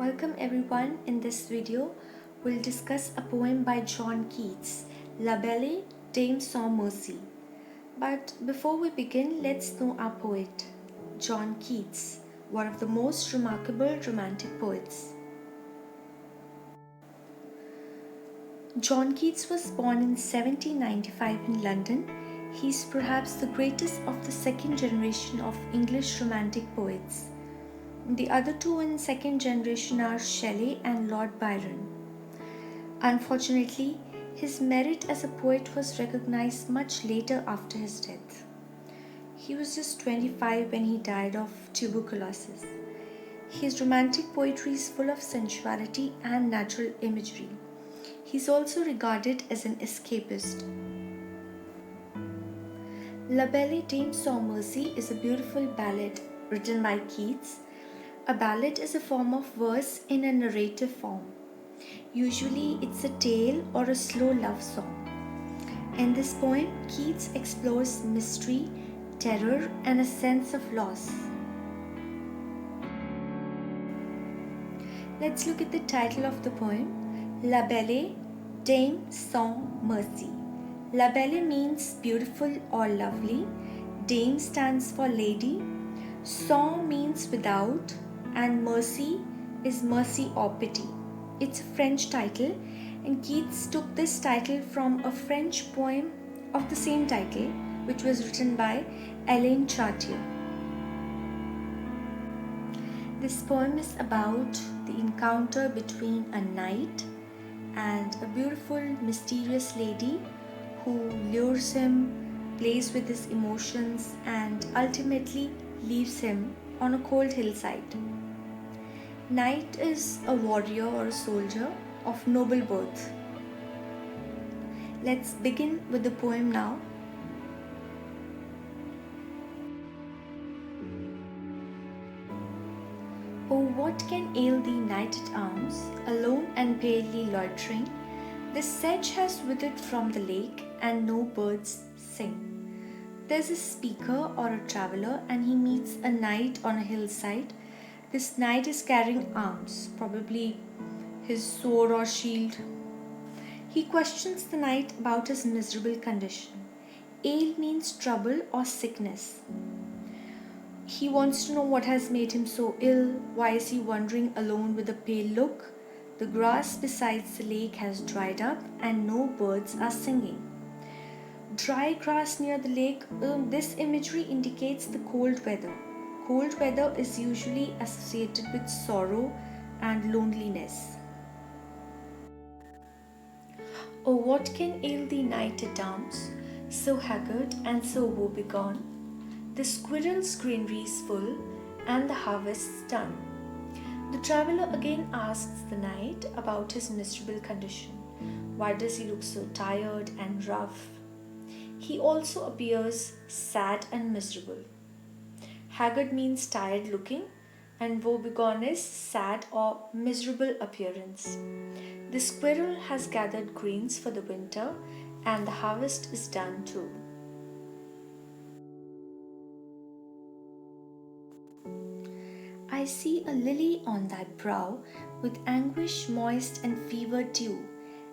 Welcome everyone. In this video, we'll discuss a poem by John Keats, La Belle Dame Sans Merci. But before we begin, let's know our poet, John Keats, one of the most remarkable romantic poets. John Keats was born in 1795 in London. He's perhaps the greatest of the second generation of English romantic poets. The other two in second generation are Shelley and Lord Byron. Unfortunately, his merit as a poet was recognized much later after his death. He was just 25 when he died of tuberculosis. His romantic poetry is full of sensuality and natural imagery. He's also regarded as an escapist. La Belle Dame Sans Merci is a beautiful ballad written by Keats. A ballad is a form of verse in a narrative form. Usually it's a tale or a slow love song. In this poem, Keats explores mystery, terror, and a sense of loss. Let's look at the title of the poem, La Belle Dame Sans Merci. La Belle means beautiful or lovely. Dame stands for lady. Sans means without. And Merci is mercy or pity. It's a French title, and Keats took this title from a French poem of the same title, which was written by Alain Chartier. This poem is about the encounter between a knight and a beautiful, mysterious lady who lures him, plays with his emotions, and ultimately leaves him on a cold hillside. Knight is a warrior or a soldier of noble birth. Let's begin with the poem now. Oh, what can ail thee, knight at arms, alone and palely loitering? The sedge has withered from the lake, and no birds sing. There's a speaker or a traveller, and he meets a knight on a hillside. This knight is carrying arms, probably his sword or shield. He questions the knight about his miserable condition. Ail means trouble or sickness. He wants to know what has made him so ill. Why is he wandering alone with a pale look? The grass besides the lake has dried up and no birds are singing. Dry grass near the lake, this imagery indicates the cold weather. Cold weather is usually associated with sorrow and loneliness. Oh, what can ail thee, knight at arms, so haggard and so woebegone? The squirrel's granary is full, and the harvest's done. The traveller again asks the knight about his miserable condition. Why does he look so tired and rough? He also appears sad and miserable. Haggard means tired looking, and woebegone is sad or miserable appearance. The squirrel has gathered grains for the winter, and the harvest is done too. I see a lily on thy brow, with anguish moist and fever dew,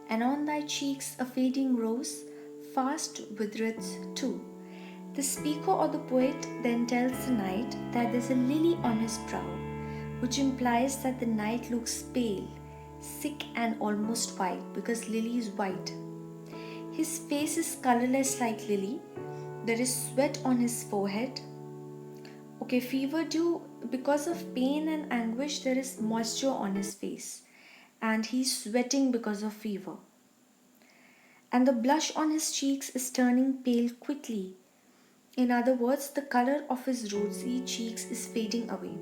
and on thy cheeks a fading rose, fast withereth too. The speaker or the poet then tells the knight that there's a lily on his brow, which implies that the knight looks pale, sick and almost white, because lily is white. His face is colorless like lily. There is sweat on his forehead. Okay, fever dew, because of pain and anguish, there is moisture on his face, and he's sweating because of fever. And the blush on his cheeks is turning pale quickly. In other words, the color of his rosy cheeks is fading away.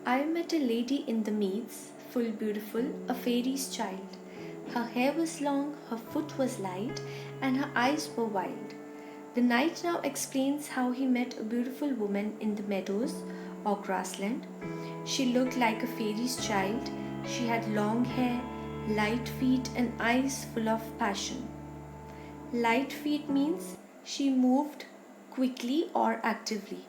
I met a lady in the meads, full beautiful, a fairy's child. Her hair was long, her foot was light, and her eyes were wild. The knight now explains how he met a beautiful woman in the meadows or grassland. She looked like a fairy's child. She had long hair, light feet, and eyes full of passion. Light feet means she moved quickly or actively.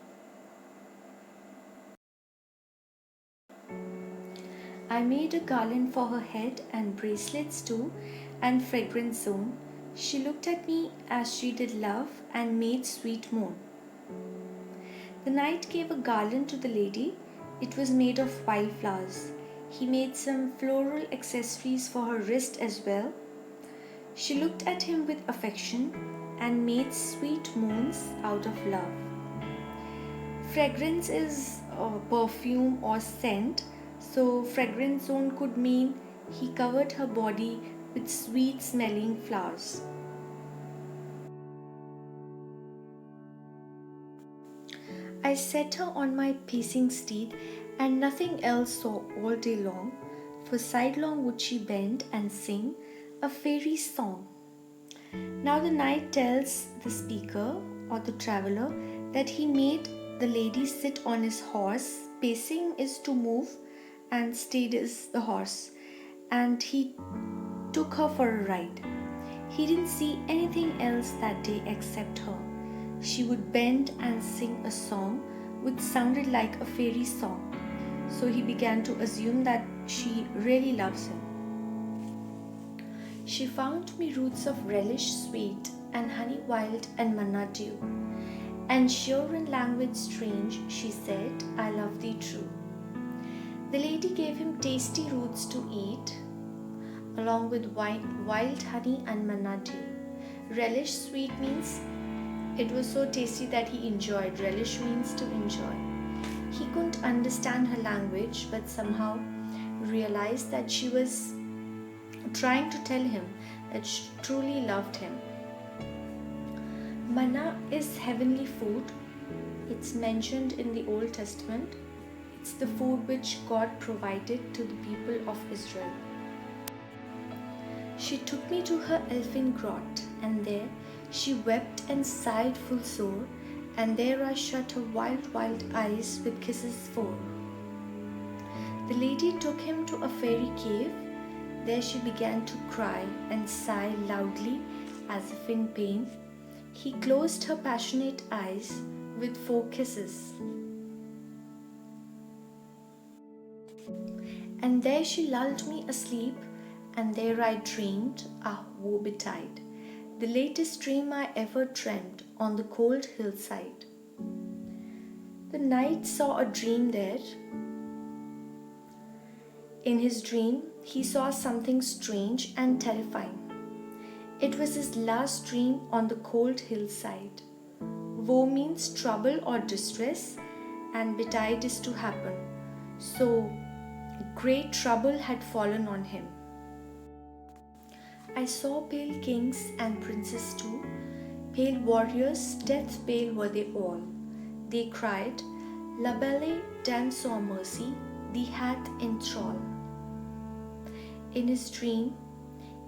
I made a garland for her head and bracelets too, and fragrance zone. She looked at me as she did love and made sweet moan. The knight gave a garland to the lady. It was made of wildflowers. He made some floral accessories for her wrist as well. She looked at him with affection and made sweet moans out of love. Fragrance is perfume or scent, so fragrance zone could mean he covered her body with sweet smelling flowers. I set her on my pacing steed and nothing else saw all day long, for sidelong would she bend and sing a fairy song. Now the knight tells the speaker or the traveler that he made the lady sit on his horse. Pacing is to move and steed is the horse, and he took her for a ride. He didn't see anything else that day except her. She would bend and sing a song which sounded like a fairy song, so he began to assume that she really loves him. She found me roots of relish sweet and honey wild and manna dew. And sure in language strange, she said, I love thee true. The lady gave him tasty roots to eat, along with wild honey and manna dew. Relish sweet means it was so tasty that he enjoyed. Relish means to enjoy. He couldn't understand her language, but somehow realized that she was trying to tell him that she truly loved him. Manna is heavenly food. It's mentioned in the Old Testament. It's the food which God provided to the people of Israel. She took me to her elfin grot, and there she wept and sighed full sore, and there I shut her wild eyes with kisses four. The lady took him to a fairy cave. There she began to cry and sigh loudly as if in pain. He closed her passionate eyes with 4 kisses. And there she lulled me asleep, and there I dreamed, ah, woe betide, the latest dream I ever dreamt on the cold hillside. The knight saw a dream there. In his dream, he saw something strange and terrifying. It was his last dream on the cold hillside. Woe means trouble or distress, and betide is to happen. So, great trouble had fallen on him. I saw pale kings and princes too, pale warriors, death pale were they all. They cried, La Belle Dame Sans Merci, thee hath in thrall. In his dream,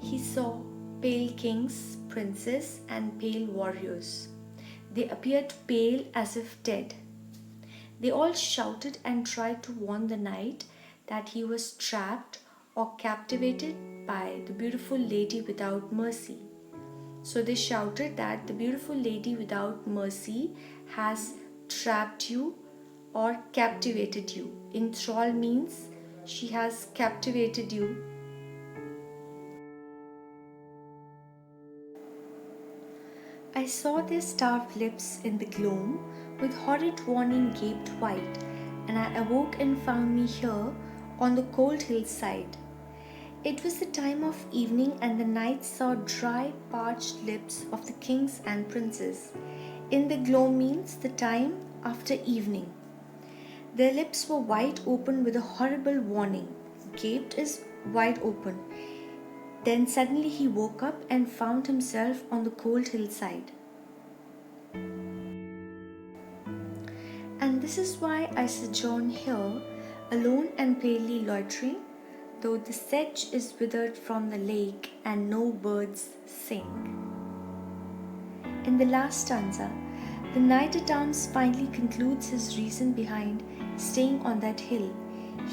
he saw pale kings, princes, and pale warriors. They appeared pale as if dead. They all shouted and tried to warn the knight that he was trapped or captivated by the beautiful lady without mercy. So they shouted that the beautiful lady without mercy has trapped you or captivated you. Enthrall means she has captivated you. I saw their starved lips in the gloam, with horrid warning gaped wide, and I awoke and found me here on the cold hillside. It was the time of evening, and the knight saw dry, parched lips of the kings and princes. In the gloam means the time after evening. Their lips were wide open with a horrible warning. Gaped is wide open. Then suddenly he woke up and found himself on the cold hillside. And this is why I sojourn here, alone and palely loitering, though the sedge is withered from the lake and no birds sing. In the last stanza, the knight-at-arms finally concludes his reason behind staying on that hill.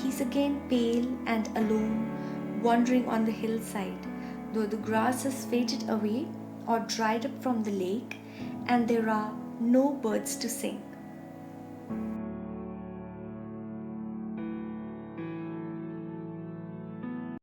He's again pale and alone, wandering on the hillside, though the grass has faded away or dried up from the lake, and there are no birds to sing.